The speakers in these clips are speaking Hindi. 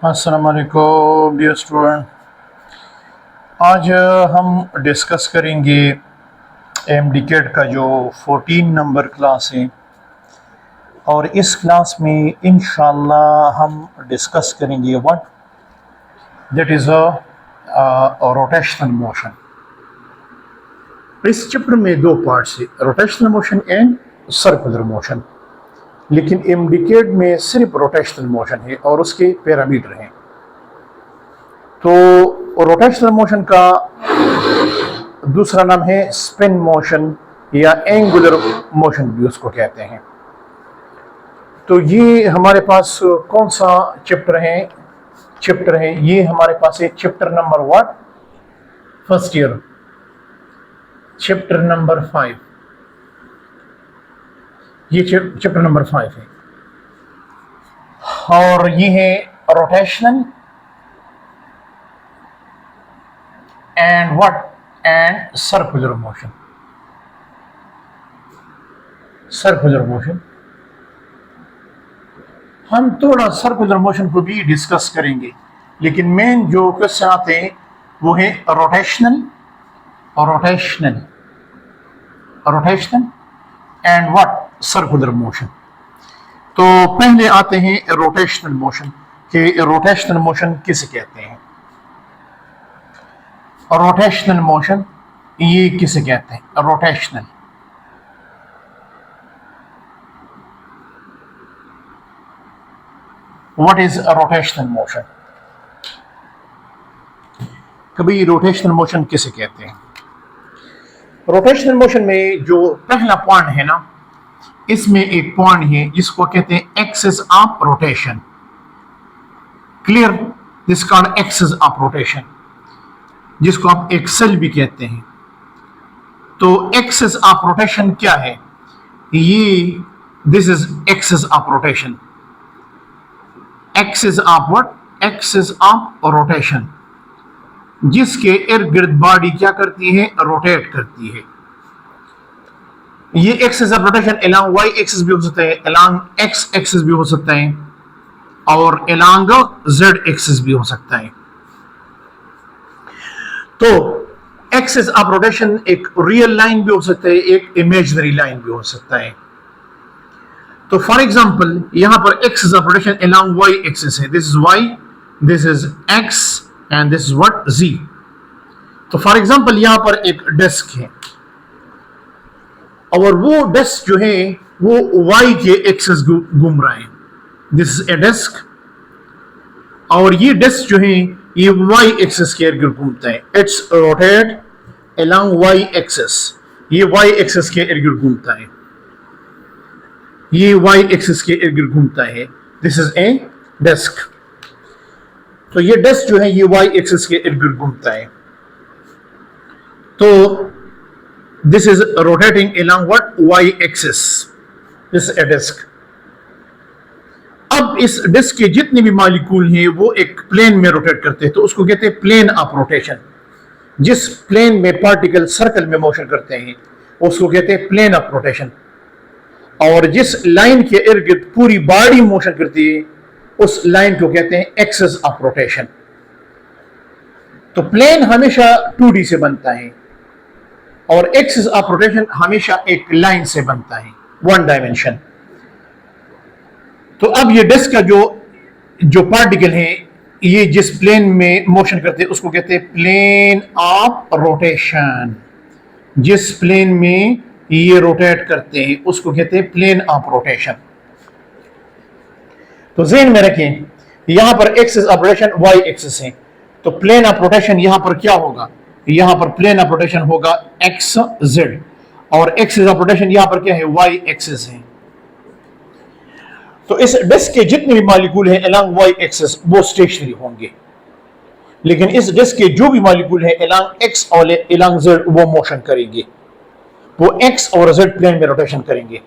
अस्सलाम वालेकुम डियर स्टूडेंट। आज हम डिस्कस करेंगे एमडीकेट का जो 14 नंबर क्लास है, और इस क्लास में इंशाल्लाह हम डिस्कस करेंगे what that is a rotational motion. इस चैप्टर में दो पार्ट्स है, rotational motion and circular motion, लेकिन एमडीकेट में सिर्फ रोटेशनल मोशन है और उसके पैरामीटर हैं। तो रोटेशनल मोशन का दूसरा नाम है स्पिन मोशन या एंगुलर मोशन भी उसको कहते हैं। तो ये हमारे पास कौन सा चैप्टर है ये हमारे पास है chapter number what, first year, chapter number 5। ये चैप्टर नंबर 5 है और ये है rotational and what and circular motion. Circular motion हम थोड़ा सर्कुलर मोशन को भी डिस्कस करेंगे, लेकिन मेन जो क्वेश्चन आते हैं वो है rotational and what circular motion. तो पहले आते हैं रोटेशनल मोशन कि रोटेशनल मोशन किसे कहते हैं। रोटेशनल मोशन ये किसे कहते हैं? Rotational what is rotational motion? कभी रोटेशनल मोशन किसे कहते हैं? रोटेशनल मोशन में जो पहला पॉइंट है ना, इसमें एक पॉइंट है जिसको कहते हैं axis of rotation. Clear? This called axis of rotation, जिसको आप एक्सेल भी कहते हैं। तो एक्सिस ऑफ रोटेशन क्या है? ये this is axis of rotation. Axis of what? Axis of rotation, जिसके इर्द गिर्द बॉडी क्या करती है? रोटेट करती है। ये axis of rotation along Y axis भी हो सकता है, अलोंग एक्स एक्सिस भी हो सकता है, और अलोंग जेड एक्सिस भी हो सकता है। तो एक्सिस ऑफ रोटेशन एक रियल लाइन भी हो सकता है, एक इमेजिनरी लाइन भी हो सकता है। तो फॉर एग्जांपल यहां पर axis of rotation along Y axis है, this is Y, this is X and this is what? जी। तो फॉर एग्जांपल यहां पर एक डेस्क है और वो डेस्क जो है वो वाई के एक्सिस घूम रहा है। दिस इज ए डेस्क और ये डेस्क जो है ये वाई एक्सिस के इर्द गिर्द घूमता है। It's rotate along Y axis, ये वाई एक्सिस के इर्द गिर्द घूमता है, ये वाई एक्सिस के इर्द गिर्द घूमता है। This is a desk. तो ये डेस्क जो है ये वाई एक्सिस के इर्द गिर्द घूमता है। तो this is rotating along what? Y axis. This is a desk. अब इस डिस्क के जितने भी मॉलिक्यूल हैं वो एक प्लेन में रोटेट करते हैं, तो उसको कहते हैं प्लेन ऑफ रोटेशन। जिस प्लेन में पार्टिकल सर्कल में मोशन करते हैं उसको कहते हैं प्लेन ऑफ रोटेशन, और जिस लाइन के इर्द गिर्द पूरी बॉडी मोशन करती है उस लाइन को कहते हैं एक्सिस ऑफ रोटेशन। तो प्लेन हमेशा 2D से बनता है और एक्सिस ऑफ रोटेशन हमेशा एक लाइन से बनता है, वन डायमेंशन। तो अब ये डिस्क का जो पार्टिकल है ये जिस प्लेन में मोशन करते हैं उसको कहते हैं प्लेन ऑफ रोटेशन। जिस प्लेन में ये रोटेट करते हैं उसको कहते हैं प्लेन ऑफ रोटेशन। तो ज़हन में रखें यहां पर axis of rotation Y axis है, तो प्लेन ऑफ रोटेशन यहां पर क्या होगा? यहां पर प्लेन ऑफ रोटेशन होगा एक्स जेड, और एक्सिस ऑफ रोटेशन यहां पर क्या है? वाई एक्सिस है। तो इस डिस्क के जितने भी मॉलिक्यूल हैं अलोंग वाई एक्सिस वो स्टेशनरी होंगे, लेकिन इस डिस्क के जो भी मॉलिक्यूल हैं अलोंग एक्स और अलोंग जेड वो मोशन करेंगे, वो एक्स और जेड प्लेन में रोटेशन करेंगे।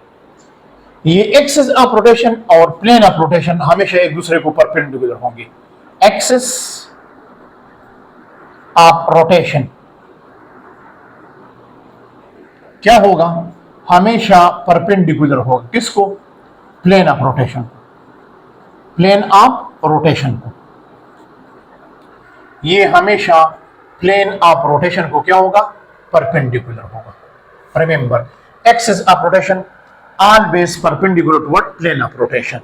ये एक्सिस ऑफ रोटेशन और प्लेन ऑफ रोटेशन हमेशा एक दूसरे को परपेंडिकुलर होंगे। एक्सिस ऑफ रोटेशन क्या होगा? हमेशा परपेंडिकुलर होगा। किसको? प्लेन ऑफ रोटेशन को, प्लेन ऑफ रोटेशन को। ये हमेशा प्लेन ऑफ रोटेशन को क्या होगा, परपेंडिकुलर होगा। Remember, axis of rotation always perpendicular to what, plane of rotation.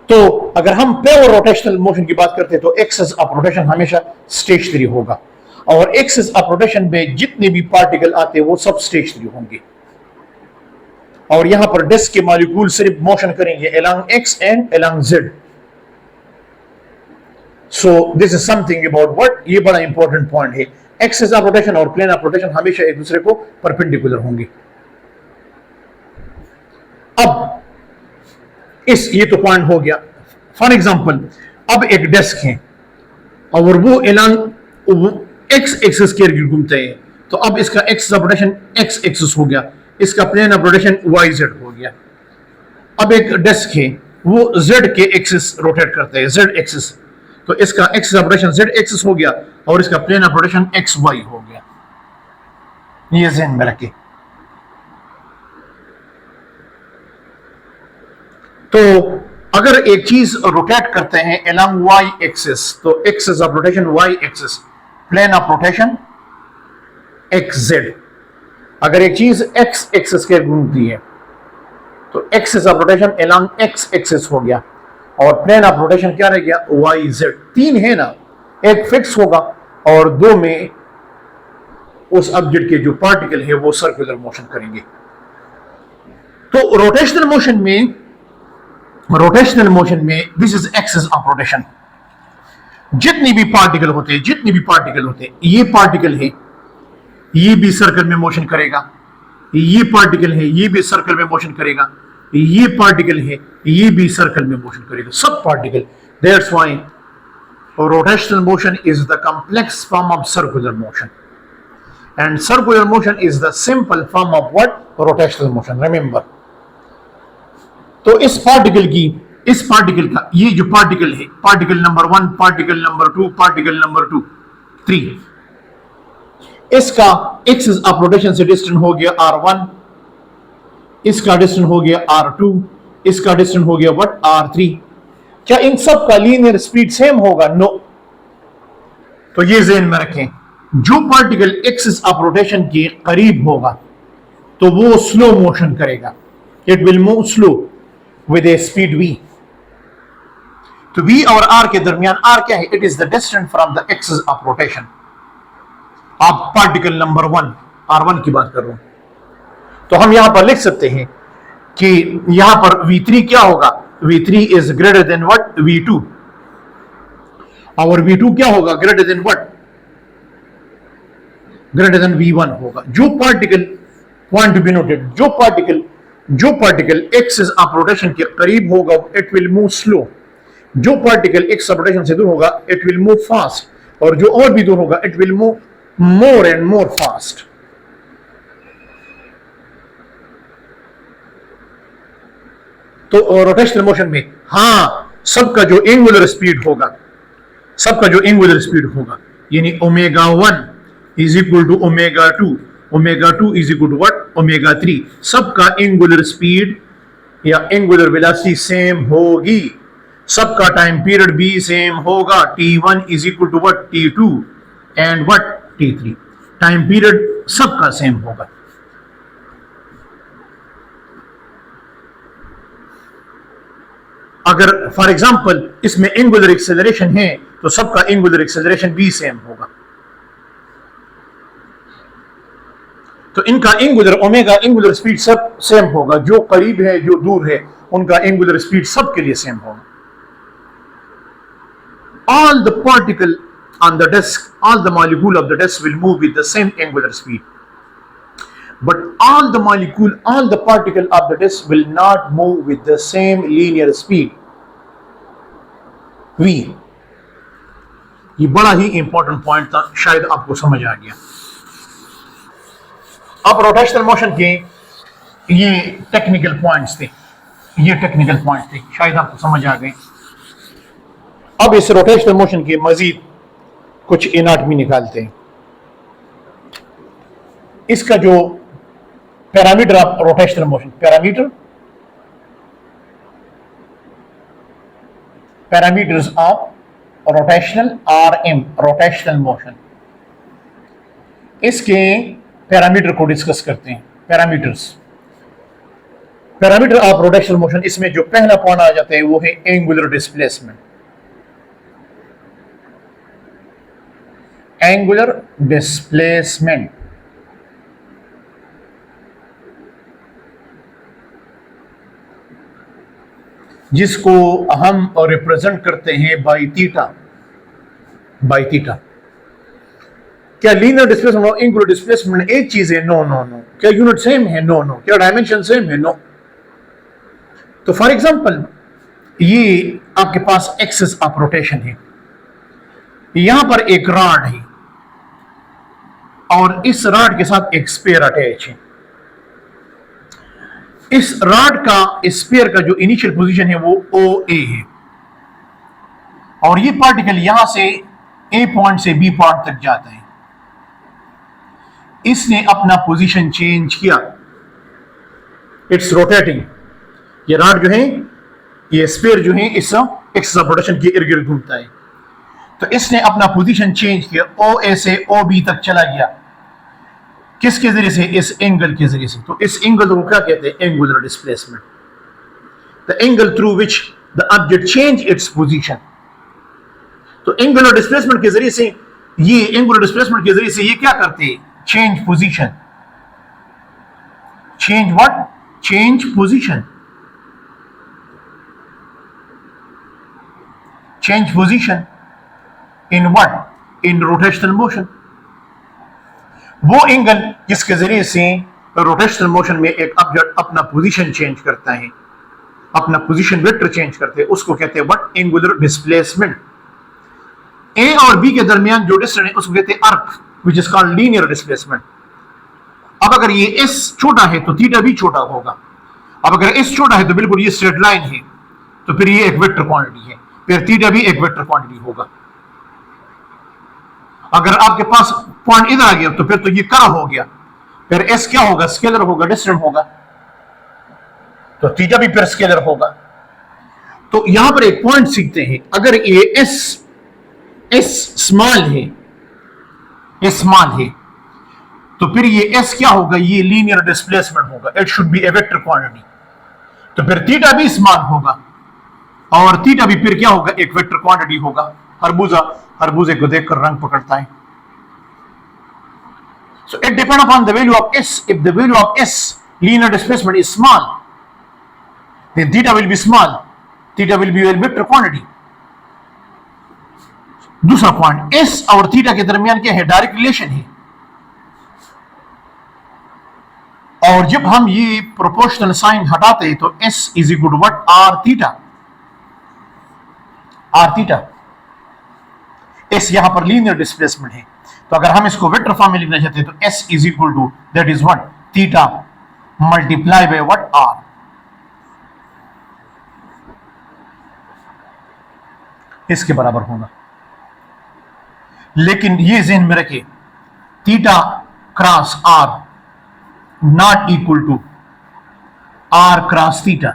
तो अगर हम प्योर रोटेशनल मोशन की बात करते हैं तो एक्सिस ऑफ रोटेशन हमेशा स्टेशनरी होगा, और एक्सिस ऑफ रोटेशन में जितने भी पार्टिकल आते हैं वो सब स्टेशनरी होंगे, और यहां पर डिस्क के मॉलिक्यूल सिर्फ मोशन करेंगे along x and along Z. So this is something about what, ये बड़ा इंपॉर्टेंट पॉइंट है। एक्सिस ऑफ रोटेशन और प्लेन ऑफ रोटेशन हमेशा एक दूसरे को परपेंडिकुलर होंगे। अब ये तो पॉइंट हो गया। फॉर एग्जांपल, अब एक डेस्क है और वो अलोंग एक्स एक्सिस के घूमते हैं, तो अब इसका axis of rotation X axis हो गया, इसका plane of rotation Y Z हो गया। अब एक डेस्क है वो जेड के एक्सिस रोटेट करते हैं, जेड एक्सिस, तो इसका axis of rotation Z axis हो गया और इसका plane of rotation X Y हो गया। ये ज़हन में रखें। तो अगर एक चीज रोटेट करते हैं अलोंग वाई एक्सिस, तो axis of rotation Y axis, plane of rotation X Z. अगर एक चीज एक्स एक्सिस के घूमती है तो axis of rotation along X axis हो गया, और प्लेन ऑफ रोटेशन क्या रह गया, वाई जेड। तीन है ना, एक फिक्स होगा और दो में उस ऑब्जेक्ट के जो पार्टिकल है वो सर्कुलर मोशन करेंगे। तो रोटेशनल मोशन में this is axis of rotation. जितने भी पार्टिकल होते हैं, ये पार्टिकल है, ये भी सर्कल में मोशन करेगा, ये पार्टिकल है, ये भी सर्कल में मोशन करेगा, ये पार्टिकल है, ये भी सर्कल में मोशन करेगा, सब particle. That's why rotational motion is the complex form of circular motion, and circular motion is the simple form of what, rotational motion. Remember, तो इस पार्टिकल का ये जो पार्टिकल है, particle number 1, particle number 2, particle number 2, 3, इसका एक्सिस ऑफ रोटेशन से डिस्टेंस हो गया r1, इसका डिस्टेंस हो गया r2, इसका डिस्टेंस हो गया व्हाट, r3। क्या इन सब का लीनियर स्पीड सेम होगा? नो। तो ये ज़हन में रखें, जो पार्टिकल एक्सिस ऑफ रोटेशन के करीब होगा तो वो स्लो मोशन करेगा, it will move slow with a speed v। तो v और r के दरमियान, r क्या है, it is the distance from the axis of rotation. आप पार्टिकल नंबर 1 r1 की बात कर रहा हूं, तो हम यहां पर लिख सकते हैं कि यहां पर v3 क्या होगा, v3 is greater than what, v2, और v2 क्या होगा, greater than what, greater than v1 होगा। जो particle, point to be noted, जो पार्टिकल एक्सिस ऑफ रोटेशन के करीब होगा इट विल मूव स्लो, जो पार्टिकल एक्सिस ऑफ रोटेशन से दूर होगा इट विल मूव फास्ट, और जो और भी दूर होगा it will move more and more fast. तो रोटेशनल मोशन में सबका जो एंगुलर स्पीड होगा, यानी omega 1 is equal to omega 2, omega 2 is equal to what, omega 3। सबका एंगुलर स्पीड या एंगुलर वेलोसिटी सेम होगी, सबका टाइम पीरियड भी सेम होगा। t1 is equal to what, t2 and what, t3। Time period सबका सेम होगा। अगर फॉर एग्जांपल इसमें एंगुलर एक्सेलरेशन है तो सबका एंगुलर एक्सेलरेशन भी सेम होगा। तो इनका एंगुलर स्पीड सब सेम होगा, जो करीब है जो दूर है उनका एंगुलर स्पीड सबके लिए सेम होगा। All the particle on the disk, all the molecule of the disk will move with the same angular speed, but all the particle of the disk will not move with the same linear speed v। ये बड़ा ही इंपॉर्टेंट पॉइंट था, शायद आपको समझ आ गया। अब रोटेशनल मोशन के ये टेक्निकल पॉइंट्स थे, शायद आपको समझ आ गए। अब इस रोटेशनल मोशन के मजीद कुछ एनाटमी निकालते हैं। इसका जो parameter of rotational motion, parameters of rotational RM, rotational motion. इसके पैरामीटर को डिस्कस करते हैं। Parameters, parameter of rotational motion, इसमें जो पहला पॉइंट आ जाता है वो है एंगुलर डिस्प्लेसमेंट। एंगुलर डिस्प्लेसमेंट जिसको हम रिप्रेजेंट करते हैं बाई थीटा। By theta. क्या लीनियर डिस्प्लेसमेंट और एंगुलर डिस्प्लेसमेंट एक चीज है? No no no. क्या यूनिट सेम है? No no. क्या डायमेंशन सेम है? नो। तो फॉर एग्जांपल ये आपके पास एक्सिस ऑफ रोटेशन है, यहां पर एक रॉड है और इस रॉड के साथ एक स्पेयर अटैच है। इस रॉड का, इस स्पेयर का जो इनिशियल पोजीशन है वो OA है और ये पार्टिकल यहां से A पॉइंट से B पॉइंट तक जाता है। इसने अपना पोजीशन चेंज किया, इट्स रोटेटिंग। ये रॉड जो है, ये स्पेयर जो है इस एक्सिस ऑफ रोटेशन के इर्द गिर्द घूमता है। तो इसने अपना पोजीशन चेंज किया, OA से OB तक चला गया। किसके जरिए से? इस एंगल के जरिए से। तो इस एंगल को क्या कहते हैं? Angular displacement. The angle through which the object change its position. तो एंगुलर डिस्प्लेसमेंट के जरिए से, ये एंगुलर डिस्प्लेसमेंट के जरिए से ये क्या करते हैं? Change position. Change what? Change position. Change position in what? In rotational motion. वो एंगल जिसके जरिए से रोटेशनल मोशन में एक ऑब्जेक्ट अपना पोजीशन चेंज करता है, अपना पोजीशन वेक्टर चेंज करते हैं, उसको कहते हैं व्हाट? Angular displacement. A और B के दरमियान जो डिस्टेंस है उसको कहते हैं arc, which is called linear displacement. अब अगर ये S छोटा है तो थीटा भी छोटा होगा। अब अगर S छोटा है तो बिल्कुल ये स्ट्रेट लाइन है, तो फिर ये एक वेक्टर क्वांटिटी है, फिर थीटा भी एक वेक्टर क्वांटिटी होगा। अगर आपके पास पॉइंट इधर आ गया तो फिर तो ये कर्व हो गया, फिर S क्या होगा? स्केलर होगा, डिस्टेंस होगा, तो थीटा भी फिर स्केलर होगा। तो यहां पर एक पॉइंट सीखते हैं, अगर ये S स्मॉल है, S स्मॉल है, तो फिर ये S क्या होगा? ये लीनियर डिस्प्लेसमेंट होगा। It should B A vector quantity. तो फिर थीटा भी स्मॉल होगा और थीटा भी फिर क्या होगा? एक वेक्टर क्वांटिटी होगा। खरबूजे को देखकर रंग पकड़ता है। So it depends upon the value of S. If the value of S, linear displacement, is small, then theta will be small. Theta will be a vector quantity. दूसरा पॉइंट, S और थीटा के दरमियान क्या है? डायरेक्ट रिलेशन है। और जब हम ये प्रोपोर्शनल साइन हटाते हैं तो S is equal to what? R theta. R theta. S यहां पर लीनियर डिस्प्लेसमेंट है, तो अगर हम इसको वेक्टर फॉर्म में लिखना चाहते हैं तो S is equal to that is what? Theta multiply by what? R। इसके बराबर होगा। लेकिन ये ज़हन में रखिए, theta cross R not equal to R cross theta.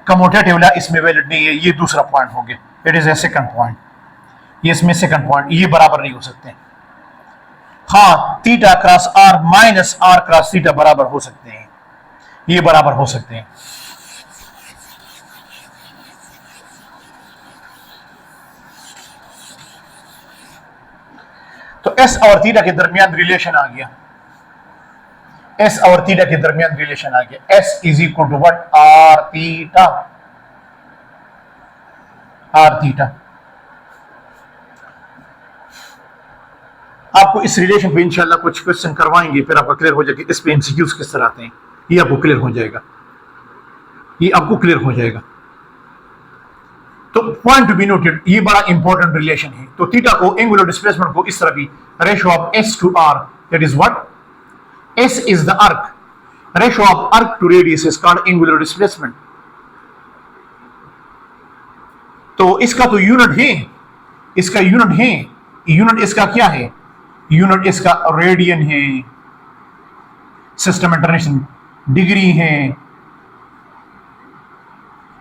Commutative law इसमें वैलिड नहीं है। ये दूसरा पॉइंट हो गया, it is a second point. ये इसमें सेकंड पॉइंट, ये बराबर नहीं हो सकते। हाँ, theta cross R minus R cross theta बराबर हो सकते हैं, ये बराबर हो सकते हैं। तो S और थीटा के दरमियान रिलेशन आ गया। S और थीटा के दरमियान रिलेशन आ गया। S is equal to what? R theta. R theta. आपको इस रिलेशन पे इंशाल्लाह कुछ क्वेश्चन करवाएंगे, फिर आपका क्लियर हो जाएगा इस पे एमसीक्यूज किस तरह आते हैं। ये आपको क्लियर हो जाएगा, ये आपको क्लियर हो जाएगा। तो पॉइंट टू बी नोटेड, ये बड़ा इंपॉर्टेंट रिलेशन है। तो थीटा को, एंगुलर डिस्प्लेसमेंट को इस तरह भी, ratio of S to R, that is what? S is the arc. Ratio of arc to radius is called angular displacement. तो इसका तो यूनिट है, इसका यूनिट है। यूनिट इसका क्या है? यूनिट इसका रेडियन है, सिस्टम इंटरनेशनल डिग्री है,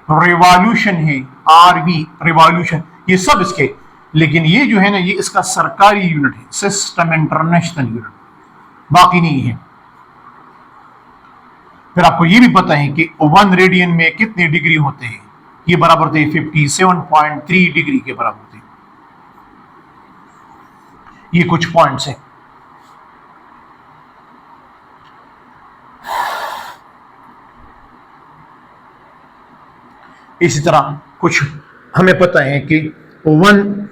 रिवॉल्यूशन है, RV रिवॉल्यूशन, ये सब इसके, लेकिन ये जो है ना, ये इसका सरकारी यूनिट है, सिस्टम इंटरनेशनल यूनिट, बाकी नहीं है। फिर आपको ये भी पता है कि 1 रेडियन में कितने डिग्री होते हैं, ये बराबर होते हैं 57.3 डिग्री के बराबर होते हैं। ये कुछ पॉइंट्स हैं। इसी तरह कुछ हमें पता है कि 1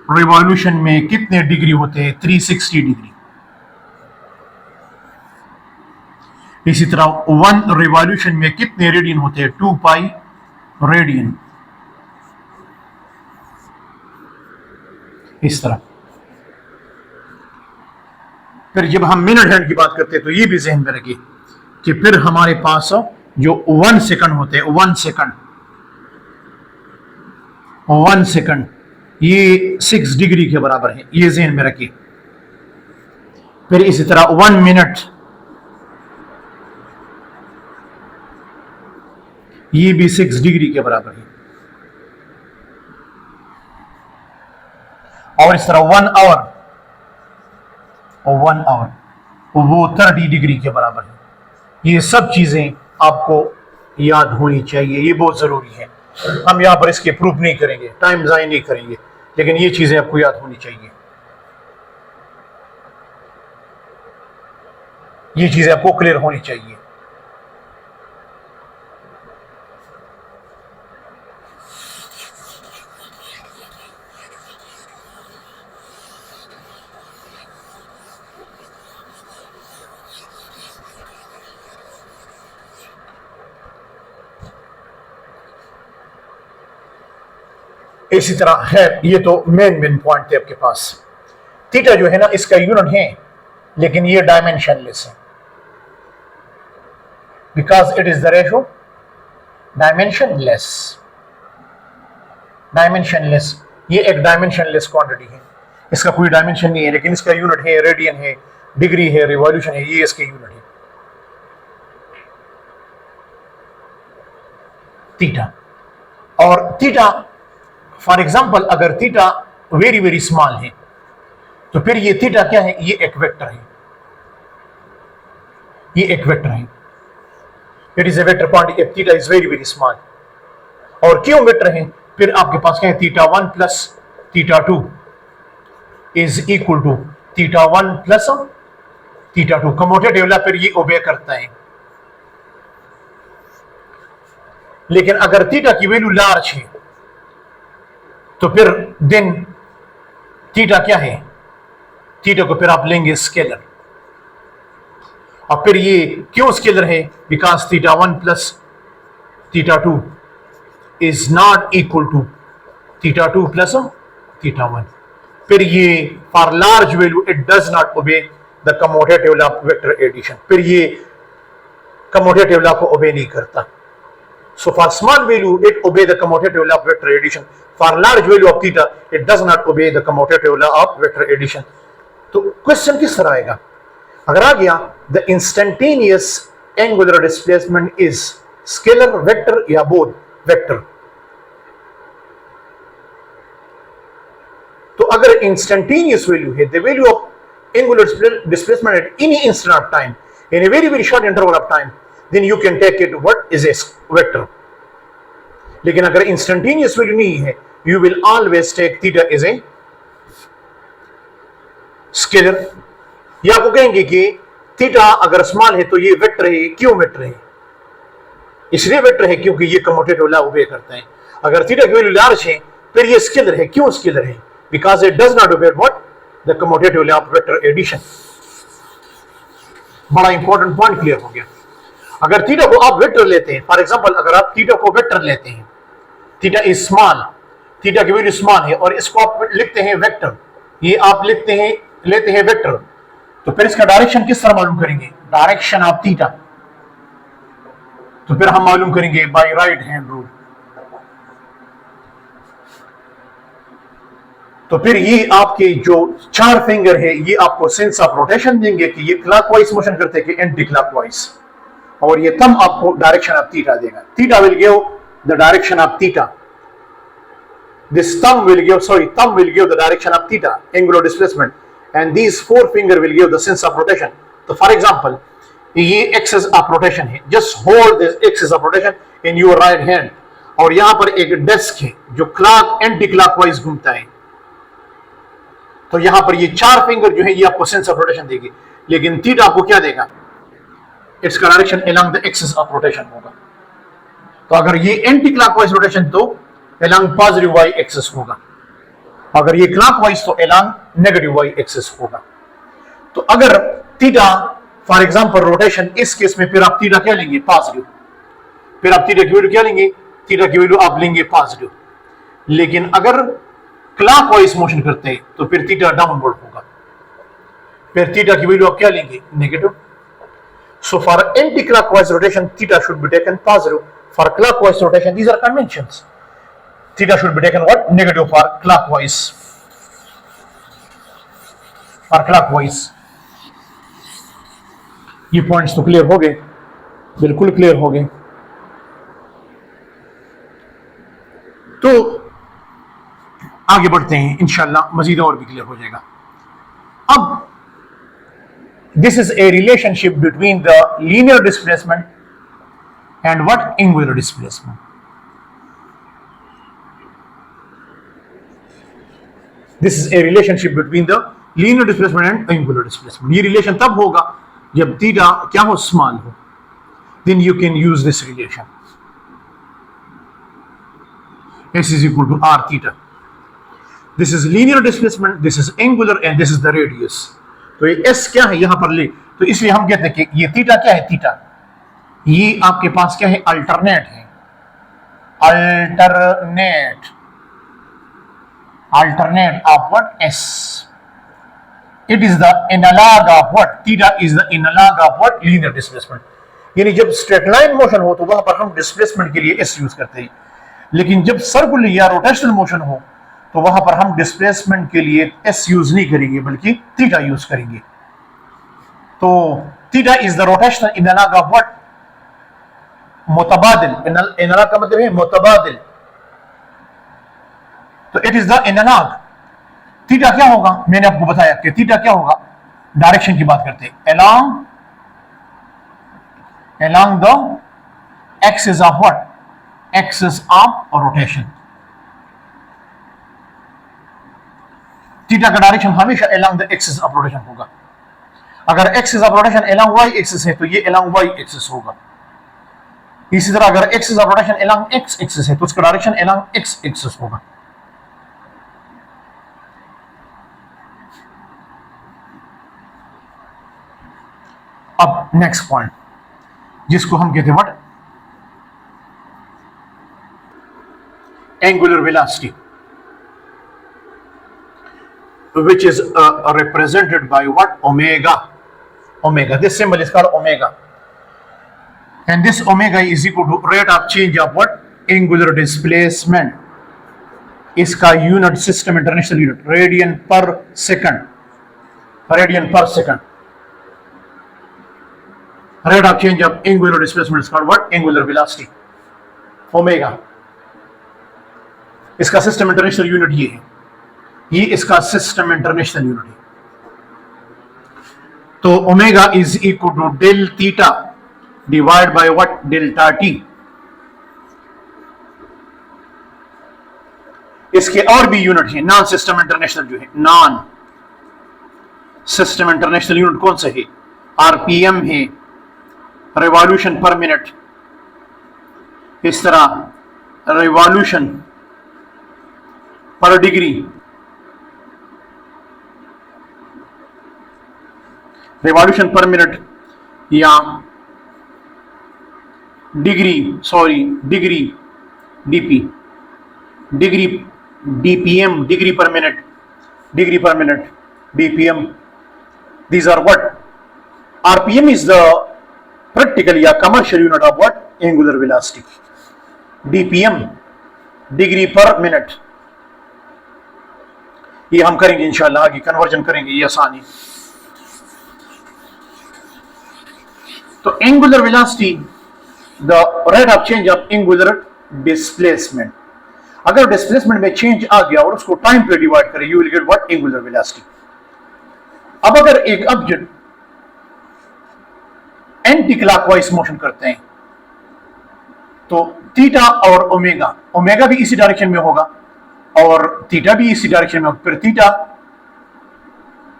रिवॉल्यूशन में कितने डिग्री होते हैं, 360 डिग्री। इसी तरह 1 रिवॉल्यूशन में कितने रेडियन होते हैं, 2 पाई रेडियन। इस तरह फिर जब हम मिनट हैंड की बात करते हैं तो ये भी जहन में रखिए कि फिर हमारे पास जो 1 सेकंड होते हैं, 1 सेकंड ये 6 डिग्री के बराबर है, ये जहन में रखिए। फिर इसी तरह 1 मिनट ये भी 6 डिग्री के बराबर है। और इस तरह 1 आवर वो 30 डिग्री के बराबर है। ये सब चीजें आपको याद होनी चाहिए, ये बहुत जरूरी है। हम यहां पर इसके प्रूफ नहीं करेंगे, टाइम जाया नहीं करेंगे, लेकिन ये चीजें आपको याद होनी चाहिए। ये चीजें आपको क्लियर होनी चाहिए। इसी तरह है, ये तो मेन पॉइंट थे आपके पास। थीटा जो है ना, इसका यूनिट है, लेकिन ये डायमेंशनलेस है, because it is the ratio dimensionless. ये एक डायमेंशनलेस क्वांटिटी है, इसका कोई डायमेंशन नहीं है, लेकिन इसका यूनिट है, रेडियन है, डिग्री है, रिवॉल्यूशन है, ये इसके यूनिट है थीटा। और थीटा फॉर एग्जाम्पल, अगर थीटा वेरी वेरी स्मॉल है तो फिर ये थीटा क्या है, ये एक वेक्टर है, it is A vector quantity if theta is very very small. और क्यों वेक्टर है, फिर आपके पास क्या है, θ1 plus θ2 is equal to θ1 plus θ2। Commutative law फिर ये ओबे करता है। लेकिन अगर थीटा की वैल्यू लार्ज है तो फिर देन थीटा क्या है, थीटा को फिर आप लेंगे स्केलर। और फिर ये क्यों स्केलर है, because θ1 plus θ2 is not equal to θ2 plus θ1। फिर ये for large value it does not obey the commutative law of vector addition, फिर ये कमोटेटिव लॉ को ओबे नहीं करता। So for small value it obey the commutative law of vector addition. For large value of theta it does not obey the commutative law of vector addition. तो क्वेश्चन किस तरह आएगा, अगर आ गया the instantaneous angular displacement is scalar, vector या both vector, तो अगर instantaneous value है, the value of angular displacement at any instant of time in a very very short interval of time, then you can take it what is a vector. लेकिन अगर इंस्टेंटेनियस वैल्यू नहीं है, you will always take theta is a scalar। ये आपको कहेंगे कि थीटा अगर स्मॉल है तो ये वेक्टर है, क्यों वेक्टर है, इसलिए वेक्टर है क्योंकि ये कमोटेटिव लॉ ओबे करता है। अगर थीटा की वैल्यू लार्ज है फिर ये स्केलर है, क्यों स्केलर है, because it does not obey what, the commutative law of vector addition. बड़ा इंपॉर्टेंट पॉइंट क्लियर हो गया। अगर थीटा को आप वेक्टर लेते हैं, फॉर एग्जांपल अगर आप थीटा को वेक्टर लेते हैं, थीटा इज स्मॉल, थीटा की वैल्यू स्मॉल है और इसको आप लिखते हैं वेक्टर, ये आप लेते हैं वेक्टर, तो फिर इसका डायरेक्शन किस तरह मालूम करेंगे, डायरेक्शन ऑफ थीटा, तो फिर हम मालूम करेंगे बाय राइट हैंड रूल। तो फिर ये आपके जो 4 फिंगर है ये आपको सेंस ऑफ रोटेशन देंगे कि ये क्लॉकवाइज मोशन करते हैं कि एंटी क्लॉकवाइज, और ये थंब आपको डायरेक्शन ऑफ थीटा देगा। Theta will give the direction of theta. This thumb will give the direction of theta, angular displacement, and these four finger will give the sense of rotation. So for example, ये एक्सिस ऑफ रोटेशन है, just hold this axis of rotation in your right hand, और यहां पर एक डेस्क है जो क्लॉक एंटी क्लॉकवाइज घूमता है, तो यहां पर ये चार फिंगर जो है ये आपको सेंस ऑफ रोटेशन देगी, लेकिन थीटा आपको क्या देगा, its direction along the axis of rotation होगा। तो अगर ये एंटी क्लॉकवाइज रोटेशन तो अलोंग पॉजिटिव वाई एक्सिस होगा, अगर ये क्लॉकवाइज तो अलोंग नेगेटिव वाई एक्सिस होगा। तो अगर थीटा फॉर एग्जांपल रोटेशन, इस केस में फिर आप थीटा क्या लेंगे, पॉजिटिव, फिर आप थीटा की वैल्यू क्या लेंगे, थीटा की वैल्यू आप लेंगे पॉजिटिव। लेकिन अगर क्लॉकवाइज मोशन करते हैं तो फिर थीटा डाउनवर्ड होगा, फिर थीटा की वैल्यू आप क्या लेंगे, negative. So for anti clockwise rotation theta should be taken positive, for clockwise rotation these are conventions, theta should be taken what, negative for clockwise, for clockwise. ये पॉइंट्स तो क्लियर हो गए, बिल्कुल क्लियर हो गए। तो आगे बढ़ते हैं, इंशाल्लाह मजीद और भी क्लियर हो जाएगा। अब this is A relationship between the linear displacement and what, angular displacement. This is A relationship between the linear displacement and angular displacement. ये रिलेशन तब होगा जब थीटा क्या हो, स्मॉल हो, then you can use this relation, s is equal to r theta. This is linear displacement, this is angular and this is the radius. तो ये s क्या है यहां पर ले, तो इसलिए हम कहते हैं कि ये थीटा क्या है, थीटा ये आपके पास क्या है, अल्टरनेट है, alternate of what, s. It is the analog of what, theta is the analog of what, linear displacement. यानी जब स्ट्रेट लाइन मोशन हो तो वहां पर हम डिस्प्लेसमेंट के लिए s यूज करते हैं, लेकिन जब सर्कुलर या रोटेशनल मोशन हो तो वहां पर हम डिस्प्लेसमेंट के लिए s यूज नहीं करेंगे बल्कि थीटा यूज करेंगे। तो theta is the rotational analog of what, मुतबादिल, एनालॉग का मतलब है मुतबादिल, तो it is the analog. Theta क्या होगा, मैंने आपको बताया कि थीटा क्या होगा, डायरेक्शन की बात करते हैं, along the axis of what, axis of rotation। Theta का डायरेक्शन हमेशा along the axis of rotation होगा। अगर axis of rotation along y axis है तो ये along y axis होगा। इसी तरह अगर axis of rotation along x axis है तो उसका डायरेक्शन along x axis होगा। अब नेक्स्ट पॉइंट जिसको हम कहते हैं what, angular velocity, which is represented by what, omega. This symbol is called omega, and this omega is equal to rate of change of what, angular displacement. इसका unit system international unit radian per second, rate of change of angular displacement is called what, angular velocity, omega. इसका सिस्टम इंटरनेशनल यूनिट ये है, ये इसका सिस्टम इंटरनेशनल यूनिट है। तो omega is equal to del theta divide by what, delta T. इसके और भी यूनिट है, नॉन सिस्टम इंटरनेशनल जो है, नॉन सिस्टम इंटरनेशनल यूनिट कौन सा है, आरपीएम है, रिवॉल्यूशन पर मिनट, इस तरह रिवॉल्यूशन पर डिग्री, रिवॉल्यूशन पर मिनट, या degree DP, degree DPM, degree पर minute, DPM, these are what, RPM is the practical या commercial unit of what, angular velocity, DPM degree पर मिनट। ये हम करेंगे इंशाल्लाह, आगे कन्वर्जन करेंगे, ये आसानी। तो angular velocity, the rate of change of angular displacement. अगर डिस्प्लेसमेंट में चेंज आ गया और उसको टाइम पे डिवाइड करें, you will get what? Angular velocity. अब अगर एक ऑब्जेक्ट एंटी क्लॉकवाइज मोशन करते हैं तो थीटा और ओमेगा, ओमेगा भी इसी डायरेक्शन में होगा और थीटा भी इसी डायरेक्शन में होगा, फिर थीटा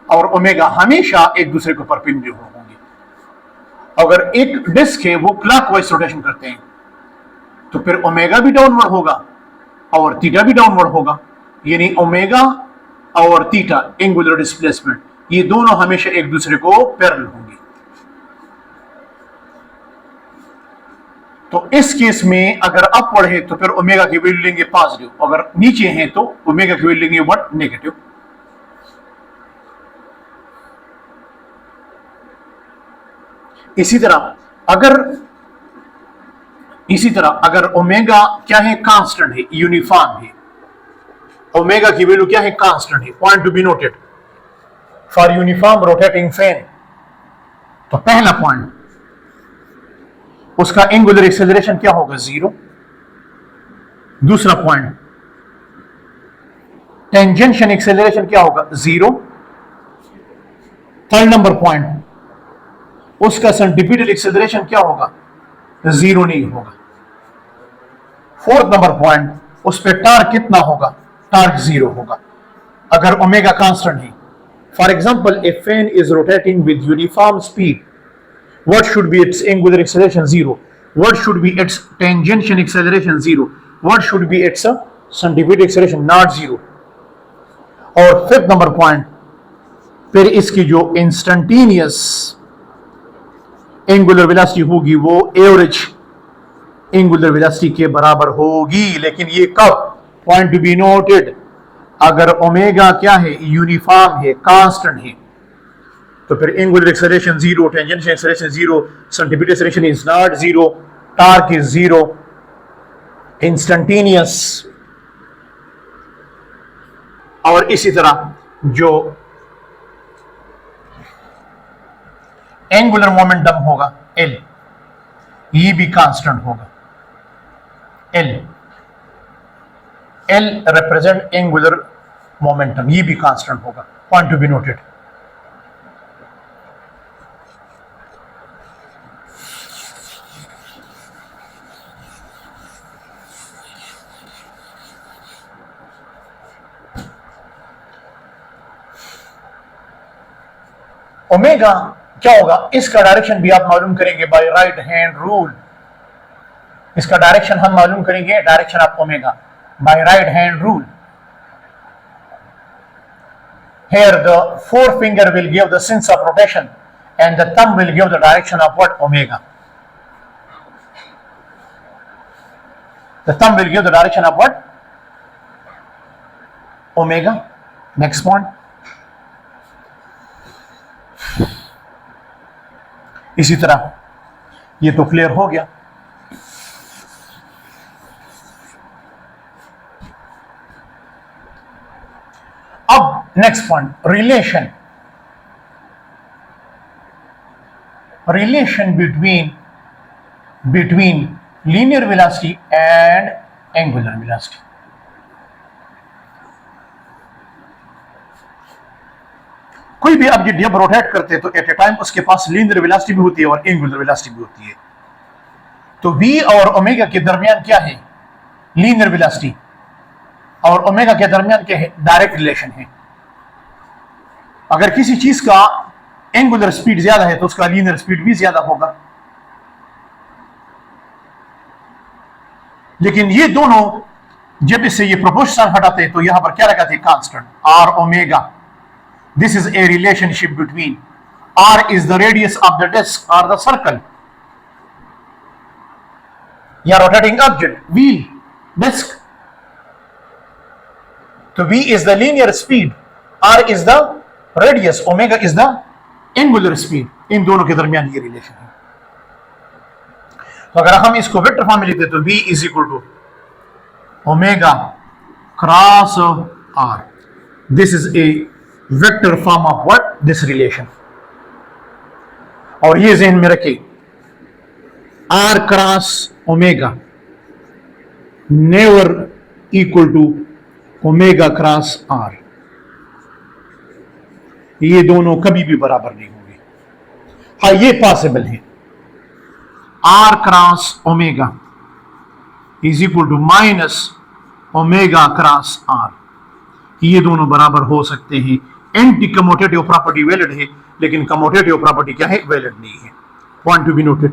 और ओमेगा हमेशा एक दूसरे को परपेंडिकुलर होंगे। अगर एक डिस्क है वो क्लॉकवाइज रोटेशन करते हैं तो फिर ओमेगा भी डाउनवर्ड होगा और थीटा भी डाउनवर्ड होगा, यानी ओमेगा और थीटा एंगुलर डिस्प्लेसमेंट ये दोनों हमेशा एक दूसरे को पैरेलल होंगे। तो इस केस में अगर अपवर्ड है तो फिर ओमेगा की वैल्यू लेंगे पॉजिटिव, अगर नीचे है तो ओमेगा की वैल्यू लेंगे व्हाट? नेगेटिव। इसी तरह अगर ओमेगा क्या है? कांस्टेंट है, यूनिफॉर्म है, ओमेगा की वैल्यू क्या है? कांस्टेंट है। Point to be noted for uniform rotating fan. तो पहला पॉइंट, उसका एंगुलर एक्सेलरेशन क्या होगा? 0। दूसरा पॉइंट, टेंजेंशियल एक्सेलरेशन क्या होगा? 0। थर्ड नंबर पॉइंट, उसका सेंटीपिटल एक्सेलरेशन क्या होगा? 0 नहीं होगा। फोर्थ नंबर पॉइंट, उस पर टार्क कितना होगा? टार्क 0 होगा अगर ओमेगा कांस्टेंट है। For example, A fan is rotating with uniform speed, what should be its angular acceleration? 0. What should be its tangential acceleration? 0. What should be its centripetal acceleration? Not 0. और फिफ्थ नंबर पॉइंट, फिर इसकी जो इंस्टेंटेनियस एंगुलर वेलोसिटी होगी वो एवरेज एंगुलर वेलोसिटी के बराबर होगी। लेकिन ये कब? पॉइंट टू बी नोटेड, अगर ओमेगा क्या है? यूनिफॉर्म है, कांस्टेंट है, तो फिर angular acceleration 0, tangential acceleration 0, centripetal acceleration is not 0, torque is 0, instantaneous. और इसी तरह जो एंगुलर मोमेंटम होगा L, ये भी कांस्टेंट होगा। L रिप्रेजेंट एंगुलर मोमेंटम, ये भी कांस्टेंट होगा। Point to be noted. Omega क्या होगा? इसका डायरेक्शन भी आप मालूम करेंगे बाय राइट हैंड रूल। इसका डायरेक्शन हम मालूम करेंगे, direction of omega by right hand rule. Here the forefinger will give the sense of rotation and the thumb will give the direction of what? Omega. The thumb will give the direction of what? Omega. Next point. इसी तरह ये तो क्लियर हो गया। अब next point, relation between linear velocity and angular velocity. कोई भी ऑब्जेक्ट जब रोटेट करते हैं तो एट ए टाइम उसके पास लीनियर वेलोसिटी भी होती है और एंगुलर वेलोसिटी भी होती है। तो v और ओमेगा के दरमियान क्या है? लीनियर वेलोसिटी, और ओमेगा के दरमियान क्या है? डायरेक्ट रिलेशन है। अगर किसी चीज का एंगुलर स्पीड ज्यादा है तो उसका लीनियर स्पीड भी ज्यादा होगा। लेकिन ये दोनों जब इससे ये प्रोपोर्शनल हटाते हैं तो यहां पर क्या लगाते हैं? Constant r omega. This is a relationship between r is the radius of the disk or the circle, या rotating object, wheel, disk. So v is the linear speed, r is the radius, omega is the angular speed. इन दोनों के दरमियान ये रिलेशन है। तो अगर हम इसको वेक्टर फॉर्म में लिखते तो v is equal to omega cross r. This is a vector form of what? This relation. और ये ज़हन में रखिए, r cross omega never equal to omega cross R, ये दोनों कभी भी बराबर नहीं होंगे। हाँ, ये पॉसिबल है, R cross omega is equal to minus omega cross R, ये दोनों बराबर हो सकते हैं। एंटी कमोटेटिव प्रॉपर्टी वैलिड है, लेकिन कमोटेटिव प्रॉपर्टी क्या है, वैलिड नहीं है। Point to be noted.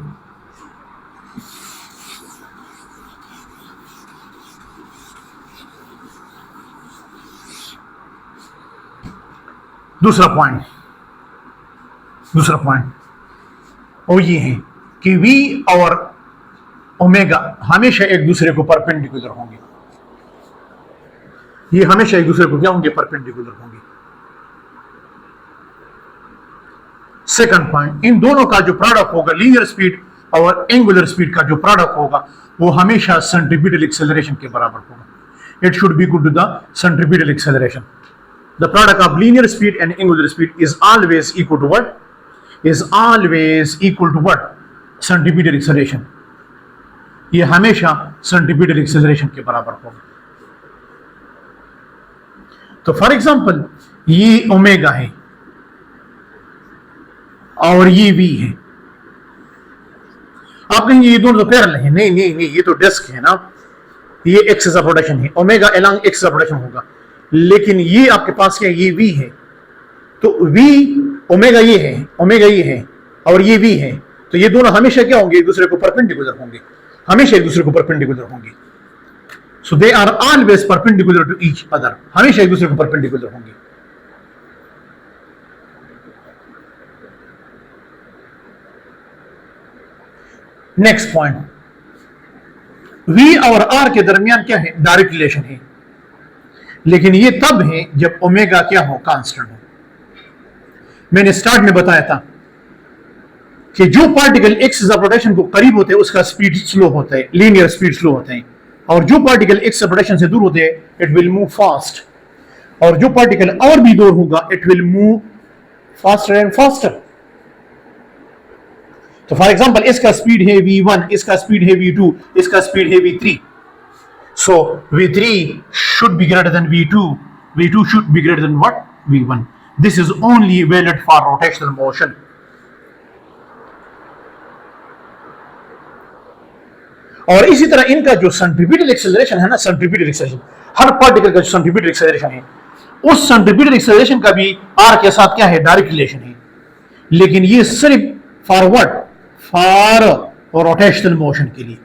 दूसरा पॉइंट और ये है कि वी और ओमेगा हमेशा एक दूसरे को परपेंडिकुलर होंगे, ये हमेशा एक दूसरे को क्या होंगे, परपेंडिकुलर होंगे। सेकंड पॉइंट, इन दोनों का जो प्रोडक्ट होगा, लीनियर स्पीड और एंगुलर स्पीड का जो प्रोडक्ट होगा, वो हमेशा सेंट्रीपिटल एक्सेलरेशन के बराबर होगा। It should be equal to the centripetal acceleration. The product of linear speed and angular speed is always equal to what? Is always equal to what? Centripetal acceleration. ये हमेशा centripetal acceleration के बराबर होगा। तो फॉर एग्जाम्पल ये ओमेगा है और ये वी है। आप कहेंगे ये दोनों तो पैरेलल है। नहीं नहीं नहीं, ये तो डिस्क है ना, ये एक्सिस ऑफ रोटेशन है, omega along axis of rotation होगा। लेकिन ये आपके पास क्या, ये वी है, तो वी ओमेगा ये है, ओमेगा ये है और ये वी है, तो ये दोनों हमेशा क्या होंगे, एक दूसरे को परपेंडिकुलर होंगे, हमेशा एक दूसरे को परपेंडिकुलर होंगे। So they are always perpendicular to each other, हमेशा एक दूसरे को परपेंडिकुलर होंगे। नेक्स्ट पॉइंट, वी और आर के दरमियान क्या है, डायरेक्ट रिलेशन है, लेकिन ये तब है जब ओमेगा क्या हो, कांस्टेंट हो। मैंने स्टार्ट में बताया था कि जो पार्टिकल एक्सिस ऑफ रोटेशन को करीब होते हैं उसका स्पीड स्लो होता है, लीनियर स्पीड स्लो होते हैं, और जो पार्टिकल एक्सिस ऑफ रोटेशन से दूर होते हैं इट विल मूव फास्ट, और जो पार्टिकल और भी दूर होगा it will move faster and faster. तो फॉर एग्जांपल इसका स्पीड है v1, इसका स्पीड है v2, इसका स्पीड है v3। So V3 should be greater than V2. V2 should be greater than what? V1. This is only valid for rotational motion. और इसी तरह इनका जो सेंट्रीपिटल एक्सेलरेशन है ना, सेंट्रीपिटल एक्सेलरेशन, हर पार्टिकल का जो सेंट्रीपिटल एक्सेलरेशन है, उस सेंट्रीपिटल एक्सेलरेशन का भी आर के साथ क्या है, डायरेक्ट रिलेशन है। लेकिन ये सिर्फ for what, for rotational motion के लिए।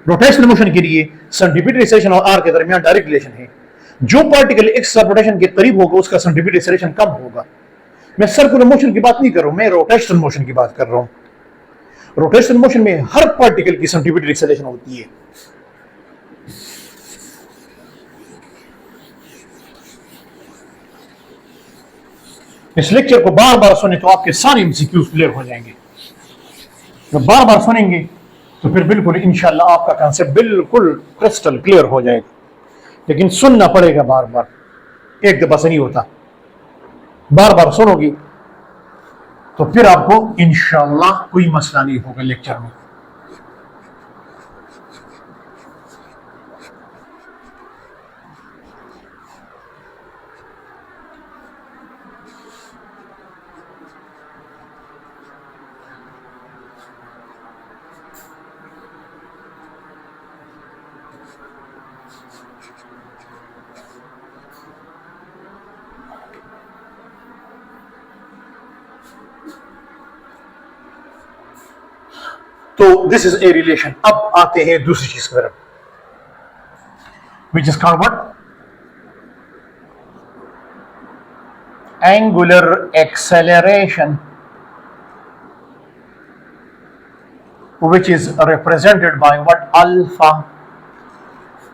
रोटेशनल मोशन के लिए सेंट्रीपिटल एक्सेलरेशन और आर के दरमियान डायरेक्ट रिलेशन है। जो पार्टिकल एक्सिस ऑफ रोटेशन के करीब होगा उसका सेंट्रीपिटल एक्सेलरेशन कम होगा। मैं सर्कुलर मोशन की बात नहीं कर रहा हूं, मैं रोटेशनल मोशन की बात कर रहा हूं। रोटेशनल मोशन में हर पार्टिकल की सेंट्रीपिटल एक्सेलरेशन होती है। इस लेक्चर को बार बार सुने तो आपके सारे एमसीक्यूज क्लियर हो जाएंगे। जब बार बार सुनेंगे तो फिर बिल्कुल इंशाल्लाह आपका कांसेप्ट बिल्कुल क्रिस्टल क्लियर हो जाएगा। लेकिन सुनना पड़ेगा बार बार, एक दफा से नहीं होता। बार बार सुनोगी तो फिर आपको इंशाल्लाह कोई मसला नहीं होगा लेक्चर में। तो दिस इज ए रिलेशन। अब आते हैं दूसरी चीज की तरफ, which is called what, angular acceleration, which is represented by what, alpha,